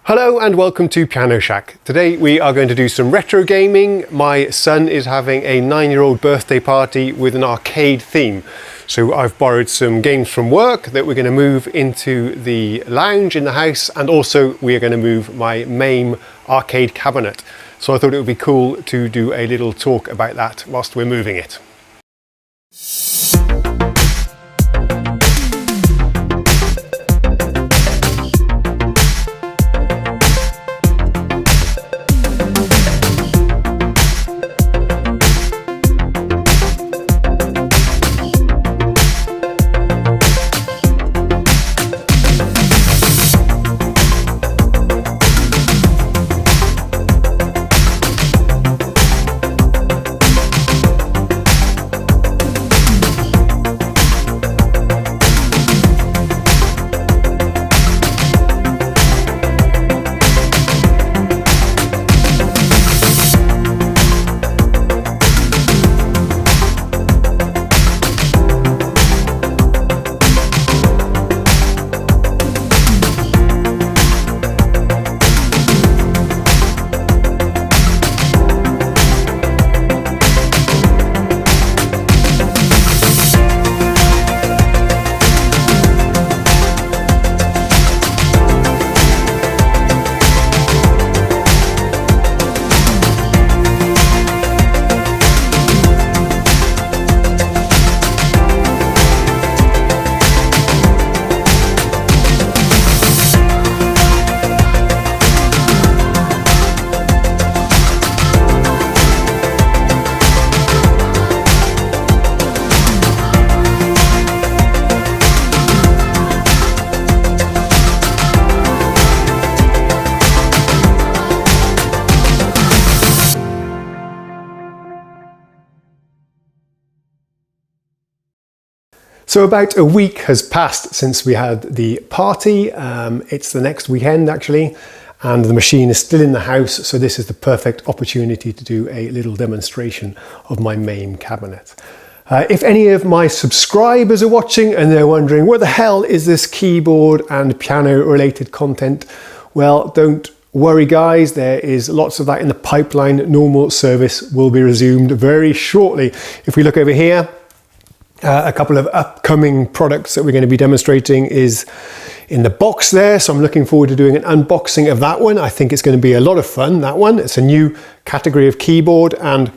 Hello and welcome to Piano Shack. Today we are going to do some retro gaming. My son is having a 9-year-old birthday party with an arcade theme. So I've borrowed some games from work that we're going to move into the lounge in the house, and also we are going to move my MAME arcade cabinet. So I thought it would be cool to do a little talk about that whilst we're moving it. So about a week has passed since we had the party. It's the next weekend actually, and the machine is still in the house, so this is the perfect opportunity to do a little demonstration of my MAME cabinet. If any of my subscribers are watching and they're wondering what the hell is this keyboard and piano related content, well, don't worry guys, there is lots of that in the pipeline. Normal service will be resumed very shortly. If we look over here, a couple of upcoming products that we're going to be demonstrating is in the box there, so I'm looking forward to doing an unboxing of that one. I think it's going to be a lot of fun, that one. It's a new category of keyboard, and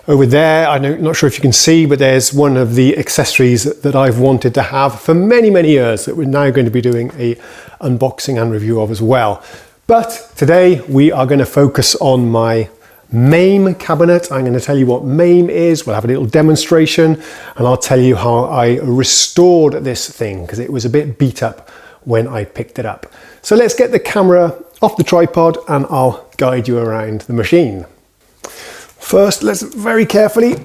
over there, I'm not sure if you can see, but there's one of the accessories that I've wanted to have for many, many years that we're now going to be doing a unboxing and review of as well. But today we are going to focus on my MAME cabinet. I'm going to tell you what MAME is. We'll have a little demonstration, and I'll tell you how I restored this thing because it was a bit beat up when I picked it up. So let's get the camera off the tripod and I'll guide you around the machine. First, let's very carefully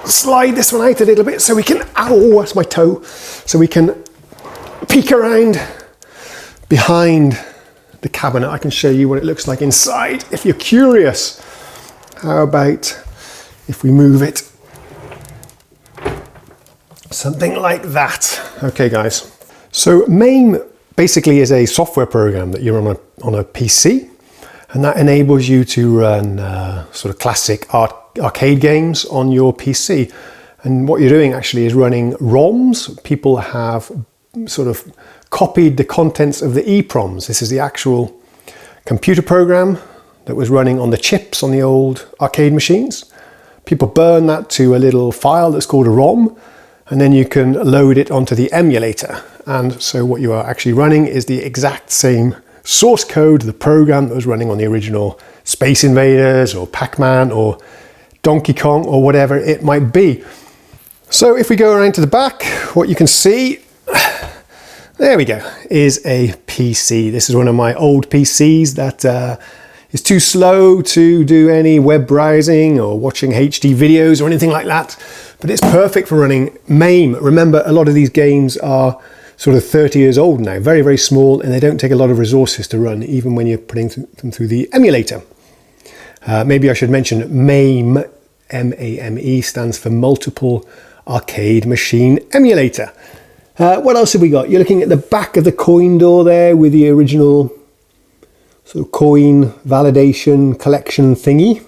slide this one out a little bit so we can, ow, that's my toe, so we can peek around behind the cabinet. I can show you what it looks like inside if you're curious. How about if we move it something like that? Okay guys, so MAME basically is a software program that you run on a PC, and that enables you to run sort of classic arcade games on your PC. And what you're doing actually is running ROMs. People have sort of copied the contents of the EEPROMs. This is the actual computer program that was running on the chips on the old arcade machines. People burn that to a little file that's called a ROM, and then you can load it onto the emulator. And so what you are actually running is the exact same source code, the program that was running on the original Space Invaders or Pac-Man or Donkey Kong or whatever it might be. So if we go around to the back, what you can see, there we go, is a PC. This is one of my old PCs that is too slow to do any web browsing or watching HD videos or anything like that, but it's perfect for running MAME. Remember, a lot of these games are sort of 30 years old now, very, very small, and they don't take a lot of resources to run, even when you're putting them through the emulator. Maybe I should mention MAME, M-A-M-E, stands for Multiple Arcade Machine Emulator. What else have we got? You're looking at the back of the coin door there with the original sort of coin validation collection thingy.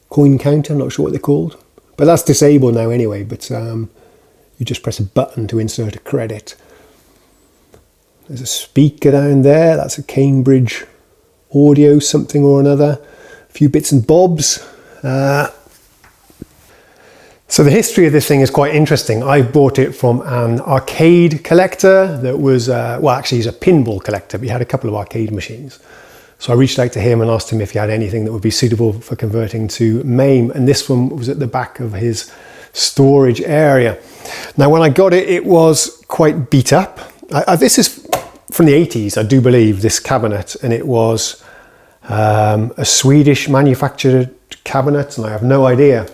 Coin counter, I'm not sure what they're called. But that's disabled now anyway, but you just press a button to insert a credit. There's a speaker down there, that's a Cambridge audio something or another. A few bits and bobs. So the history of this thing is quite interesting. I bought it from an arcade collector that was, well actually he's a pinball collector, but he had a couple of arcade machines. So I reached out to him and asked him if he had anything that would be suitable for converting to MAME, and this one was at the back of his storage area. Now when I got it, it was quite beat up. This is from the 80s, I do believe, this cabinet, and it was a Swedish manufactured cabinet, and I have no idea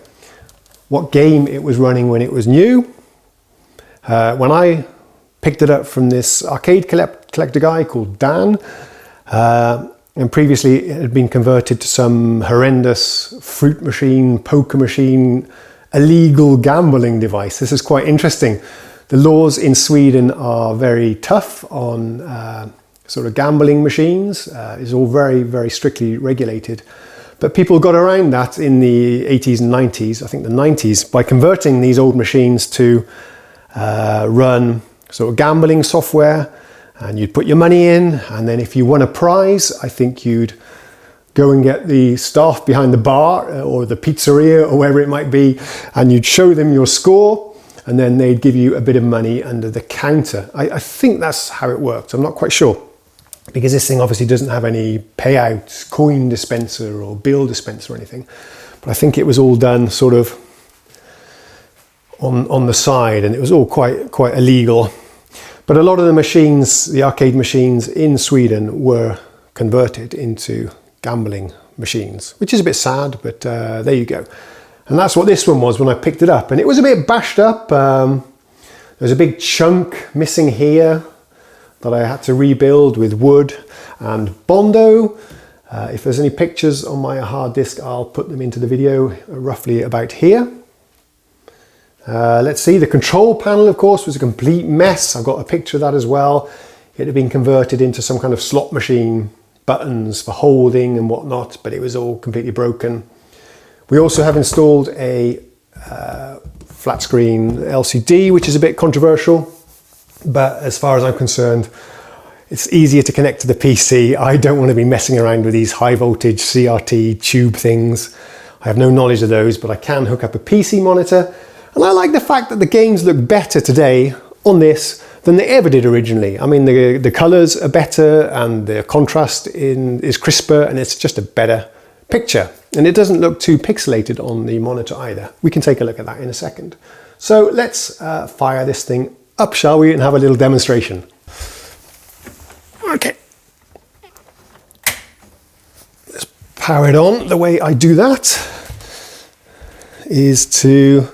what game it was running when it was new. When I picked it up from this arcade collector guy called Dan, and previously it had been converted to some horrendous fruit machine, poker machine, illegal gambling device. This is quite interesting. The laws in Sweden are very tough on sort of gambling machines. It's all very, very strictly regulated. But people got around that in the 80s and 90s, I think the 90s, by converting these old machines to run sort of gambling software. And you'd put your money in, and then if you won a prize, I think you'd go and get the staff behind the bar or the pizzeria or wherever it might be, and you'd show them your score, and then they'd give you a bit of money under the counter. I think that's how it worked. I'm not quite sure, because this thing obviously doesn't have any payout coin dispenser or bill dispenser or anything. But I think it was all done sort of on the side, and it was all quite illegal. But a lot of the machines, the arcade machines in Sweden, were converted into gambling machines, which is a bit sad, but there you go. And that's what this one was when I picked it up. And it was a bit bashed up. There's a big chunk missing here that I had to rebuild with wood and Bondo. If there's any pictures on my hard disk, I'll put them into the video roughly about here. Let's see, the control panel, of course, was a complete mess. I've got a picture of that as well. It had been converted into some kind of slot machine, buttons for holding and whatnot, but it was all completely broken. We also have installed a flat screen LCD, which is a bit controversial, but as far as I'm concerned, it's easier to connect to the PC. I don't want to be messing around with these high voltage CRT tube things. I have no knowledge of those, but I can hook up a PC monitor. And I like the fact that the games look better today on this than they ever did originally. I mean, the colors are better and the contrast is crisper, and it's just a better picture. And it doesn't look too pixelated on the monitor either. We can take a look at that in a second. So let's fire this thing up, shall we, and have a little demonstration. Okay. Let's power it on. The way I do that is to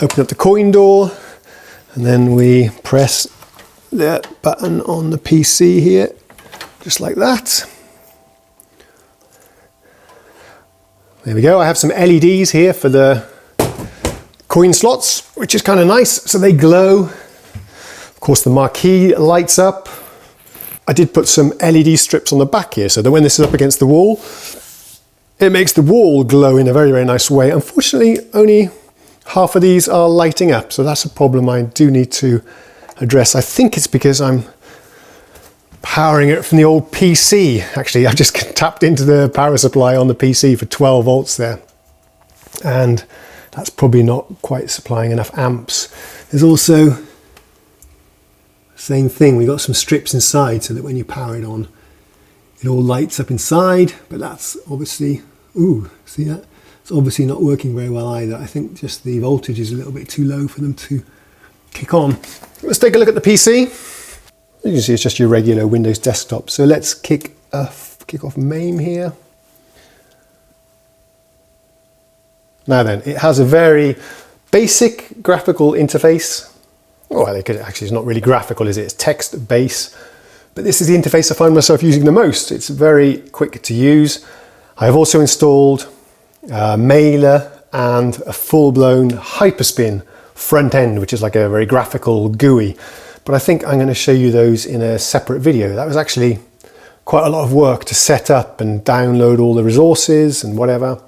open up the coin door, and then we press the button on the PC here, just like that. There we go. I have some LEDs here for the coin slots, which is kind of nice, so they glow. Of course, the marquee lights up. I did put some LED strips on the back here, so that when this is up against the wall, it makes the wall glow in a very, very nice way. Unfortunately, only half of these are lighting up, so that's a problem I do need to address. I think it's because I'm powering it from the old PC. Actually, I've just tapped into the power supply on the PC for 12 volts there, and that's probably not quite supplying enough amps. There's also the same thing. We got some strips inside so that when you power it on, it all lights up inside, but that's obviously, ooh, see that? It's obviously not working very well either. I think just the voltage is a little bit too low for them to kick on. Let's take a look at the PC. You can see it's just your regular Windows desktop. So let's kick off MAME here. Now then, it has a very basic graphical interface. Well, actually it's not really graphical, is it? It's text-based. But this is the interface I find myself using the most. It's very quick to use. I have also installed Mailer and a full-blown Hyperspin front end, which is like a very graphical GUI. but I think I'm going to show you those in a separate video. That was actually quite a lot of work to set up and download all the resources and whatever.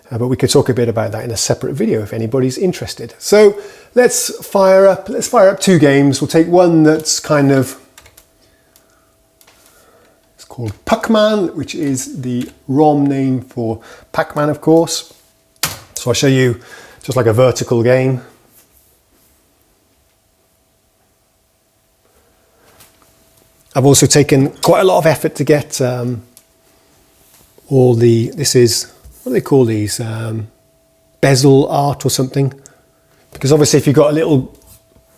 But we could talk a bit about that in a separate video if anybody's interested. So let's fire up two games. We'll take one that's kind of, it's called Puckman, which is the ROM name for Pac-Man, of course. So I'll show you just like a vertical game. I've also taken quite a lot of effort to get all the, this is, what do they call these? Bezel art or something. Because obviously if you've got a little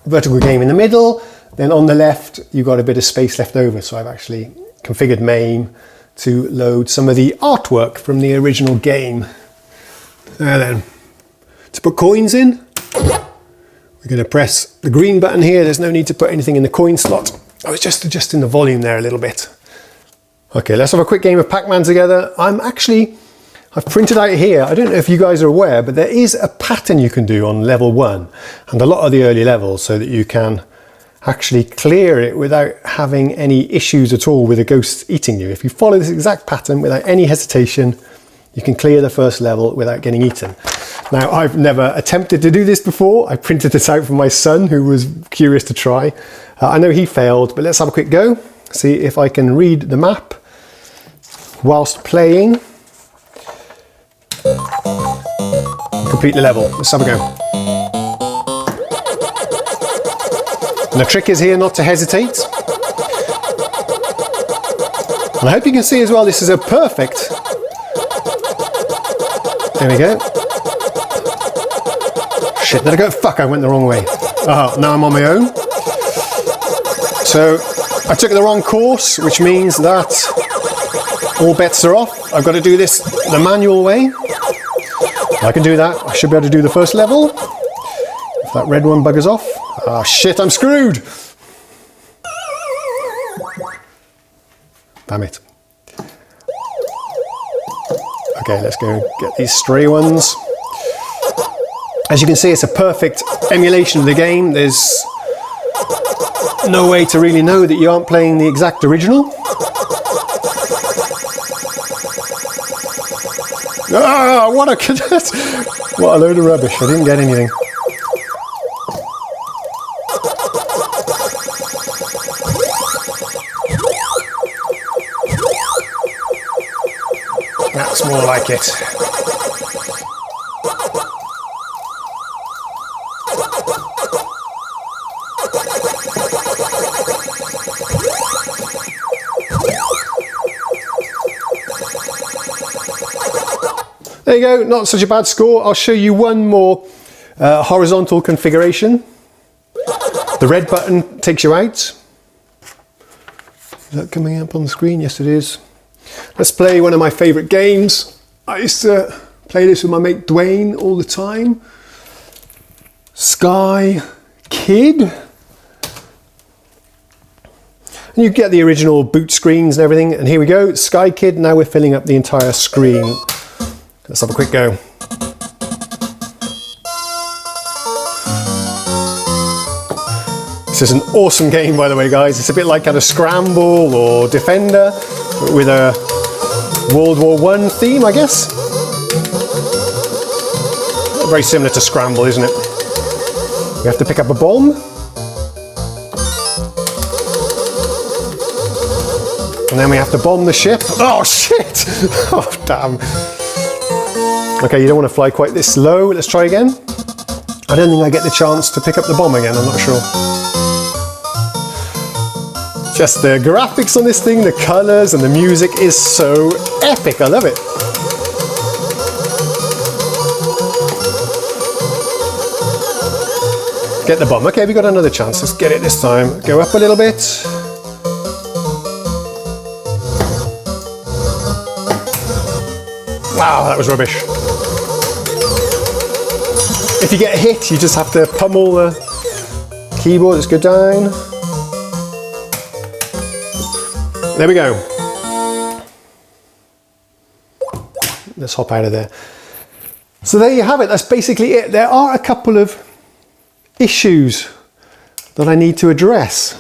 vertical game in the middle, then on the left you've got a bit of space left over. So I've actually configured MAME to load some of the artwork from the original game. And then to put coins in, we're going to press the green button here. There's no need to put anything in the coin slot. I was just adjusting the volume there a little bit. Okay, let's have a quick game of Pac-Man together. I've printed out here, I don't know if you guys are aware, but there is a pattern you can do on level 1 and a lot of the early levels so that you can actually clear it without having any issues at all with a ghost eating you. If you follow this exact pattern without any hesitation, you can clear the first level without getting eaten. Now, I've never attempted to do this before. I printed this out for my son who was curious to try. I know he failed, but let's have a quick go. See if I can read the map whilst playing. Complete the level. Let's have a go. And the trick is here not to hesitate. And I hope you can see as well, this is a perfect. There we go. Shit, did I go? Fuck, I went the wrong way. Oh, now I'm on my own. So I took the wrong course, which means that all bets are off. I've got to do this the manual way. I can do that. I should be able to do the first level. If that red one buggers off. Ah, shit, I'm screwed. Damn it. Okay, let's go get these stray ones. As you can see, it's a perfect emulation of the game. There's no way to really know that you aren't playing the exact original. Ah, what a load of rubbish. I didn't get anything. That's more like it. There you go, not such a bad score. I'll show you one more horizontal configuration. The red button takes you out. Is that coming up on the screen? Yes, it is. Let's play one of my favourite games. I used to play this with my mate Dwayne all the time. Sky Kid. And you get the original boot screens and everything. And here we go, Sky Kid. Now we're filling up the entire screen. Let's have a quick go. This is an awesome game, by the way, guys. It's a bit like kind of Scramble or Defender, but with a World War I theme, I guess. Very similar to Scramble, isn't it? You have to pick up a bomb. And then we have to bomb the ship. Oh, shit! Oh, damn. Okay, you don't want to fly quite this low. Let's try again. I don't think I get the chance to pick up the bomb again, I'm not sure. Just the graphics on this thing, the colours and the music is so epic. I love it. Get the bomb. Okay, we got another chance. Let's get it this time. Go up a little bit. Wow, that was rubbish. If you get hit, you just have to pummel the keyboard. Let's go down. There we go. Let's hop out of there. So there you have it. That's basically it. There are a couple of issues that I need to address.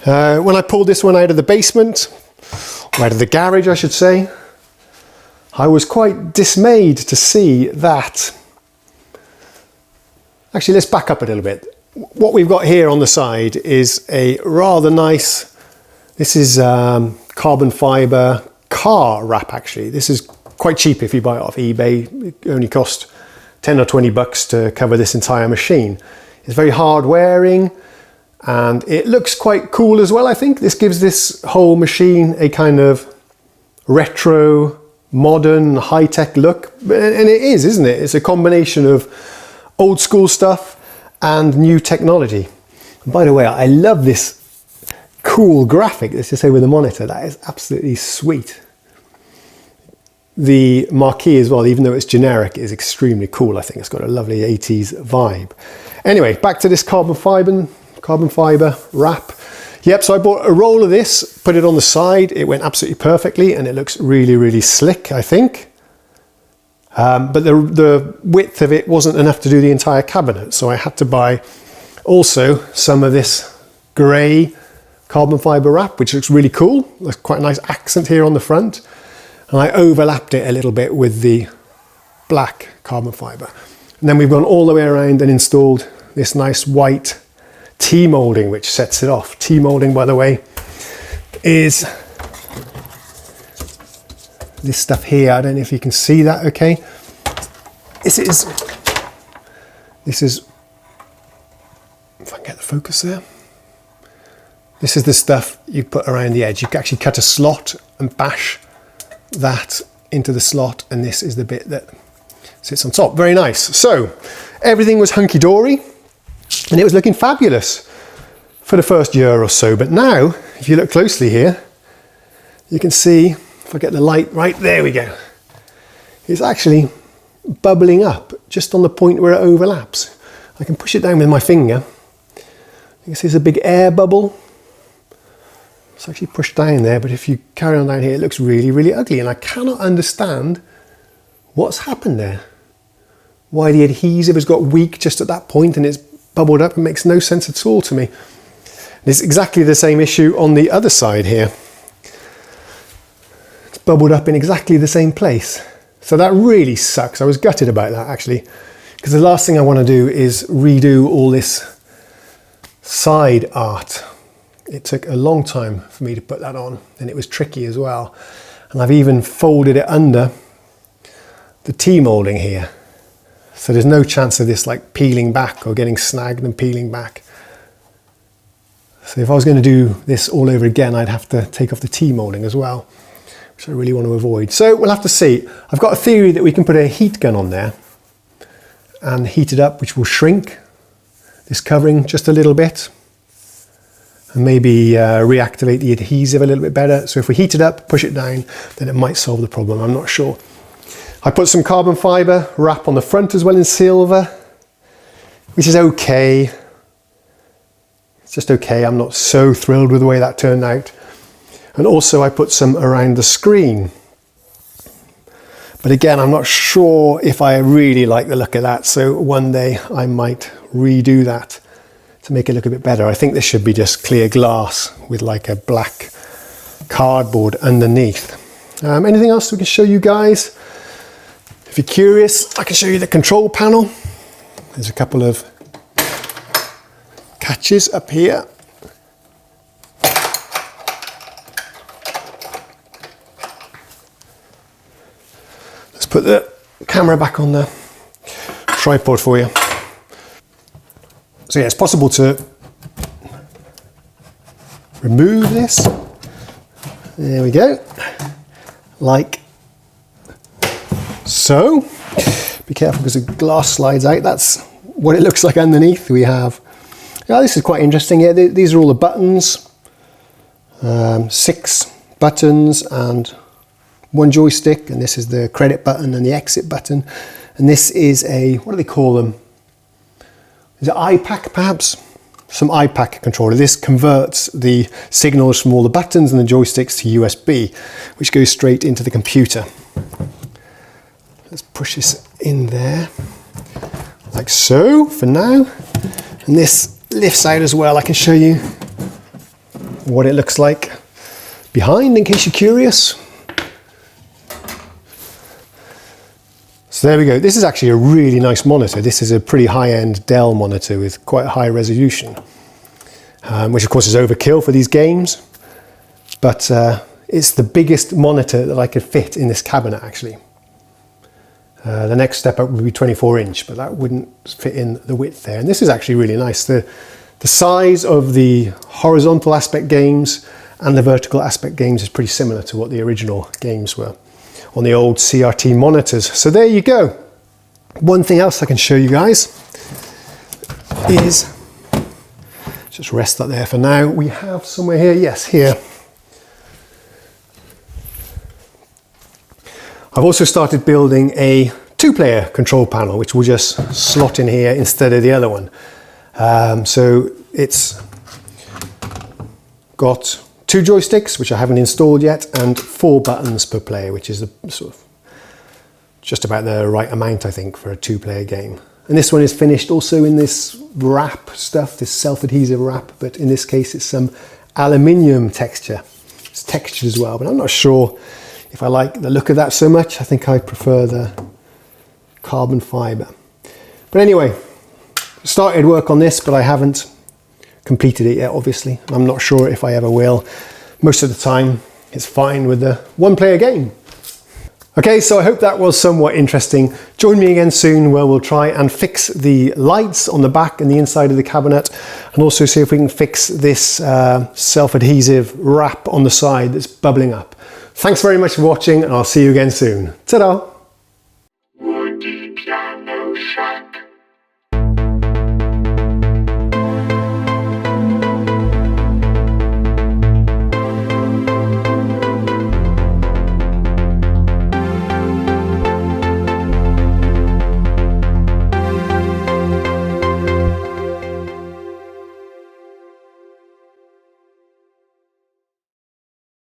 When I pulled this one out of the basement, or out of the garage I should say, I was quite dismayed to see that. Actually, let's back up a little bit. What we've got here on the side is a rather nice, this is carbon fiber car wrap actually. This is quite cheap if you buy it off eBay. It only costs 10 or 20 bucks to cover this entire machine. It's very hard wearing and it looks quite cool as well, I think. This gives this whole machine a kind of retro, modern, high-tech look. And it is, isn't it? It's a combination of old school stuff and new technology. And by the way, I love this cool graphic, let's just say with the monitor. That is absolutely sweet. The marquee as well, even though it's generic, is extremely cool. I think it's got a lovely 80s vibe. Anyway, back to this carbon fiber wrap. Yep, so I bought a roll of this, put it on the side. It went absolutely perfectly and it looks really, really slick, I think. But the width of it wasn't enough to do the entire cabinet. So I had to buy also some of this grey carbon fiber wrap, which looks really cool. There's quite a nice accent here on the front. And I overlapped it a little bit with the black carbon fiber. And then we've gone all the way around and installed this nice white T-molding, which sets it off. T-molding, by the way, is this stuff here. I don't know if you can see that okay. This is, if I can get the focus there. This is the stuff you put around the edge. You can actually cut a slot and bash that into the slot, and this is the bit that sits on top. Very nice. So everything was hunky-dory and it was looking fabulous for the first year or so. But now, if you look closely here, you can see, if I get the light right, there we go. It's actually bubbling up just on the point where it overlaps. I can push it down with my finger. You can see there's a big air bubble. It's actually pushed down there, but if you carry on down here, it looks really, really ugly. And I cannot understand what's happened there. Why the adhesive has got weak just at that point and it's bubbled up. It makes no sense at all to me. And it's exactly the same issue on the other side here. It's bubbled up in exactly the same place. So that really sucks. I was gutted about that actually, because the last thing I want to do is redo all this side art. It took a long time for me to put that on, and it was tricky as well. And I've even folded it under the T-molding here. So there's no chance of this like peeling back or getting snagged and peeling back. So if I was going to do this all over again, I'd have to take off the T-molding as well, which I really want to avoid. So we'll have to see. I've got a theory that we can put a heat gun on there and heat it up, which will shrink this covering just a little bit. And maybe reactivate the adhesive a little bit better. So if we heat it up, push it down, then it might solve the problem. I'm not sure. I put some carbon fiber wrap on the front as well in silver, which is okay. It's just okay. I'm not so thrilled with the way that turned out. And also I put some around the screen. But again, I'm not sure if I really like the look of that. So one day I might redo that to make it look a bit better. I think this should be just clear glass with like a black cardboard underneath. Anything else we can show you guys? If you're curious, I can show you the control panel. There's a couple of catches up here. Let's put the camera back on the tripod for you. So yeah, it's possible to remove this. There we go. Like so. Be careful because the glass slides out. That's what it looks like underneath. We have, yeah, this is quite interesting. Yeah, these are all the buttons. 6 buttons and 1 joystick. And this is the credit button and the exit button. And this is a, what do they call them? Is it iPack perhaps? Some iPack controller. This converts the signals from all the buttons and the joysticks to USB, which goes straight into the computer. Let's push this in there, like so, for now. And this lifts out as well. I can show you what it looks like behind in case you're curious. So there we go. This is actually a really nice monitor. This is a pretty high-end Dell monitor with quite high resolution, which of course is overkill for these games, but it's the biggest monitor that I could fit in this cabinet actually. The next step up would be 24-inch, but that wouldn't fit in the width there. And this is actually really nice. The size of the horizontal aspect games and the vertical aspect games is pretty similar to what the original games were on the old CRT monitors. So there you go. One thing else I can show you guys is, just rest that there for now. We have somewhere here, yes, here. I've also started building a 2-player control panel, which will just slot in here instead of the other one. So it's got 2 joysticks, which I haven't installed yet, and 4 buttons per player, which is the sort of just about the right amount, I think, for a 2-player game. And this one is finished also in this wrap stuff, this self-adhesive wrap, but in this case it's some aluminium texture. It's textured as well, but I'm not sure if I like the look of that so much. I think I prefer the carbon fiber. But anyway, started work on this, but I haven't completed it yet, obviously. I'm not sure if I ever will. Most of the time, it's fine with the 1-player game. Okay, so I hope that was somewhat interesting. Join me again soon where we'll try and fix the lights on the back and the inside of the cabinet, and also see if we can fix this self-adhesive wrap on the side that's bubbling up. Thanks very much for watching, and I'll see you again soon. Ta-da!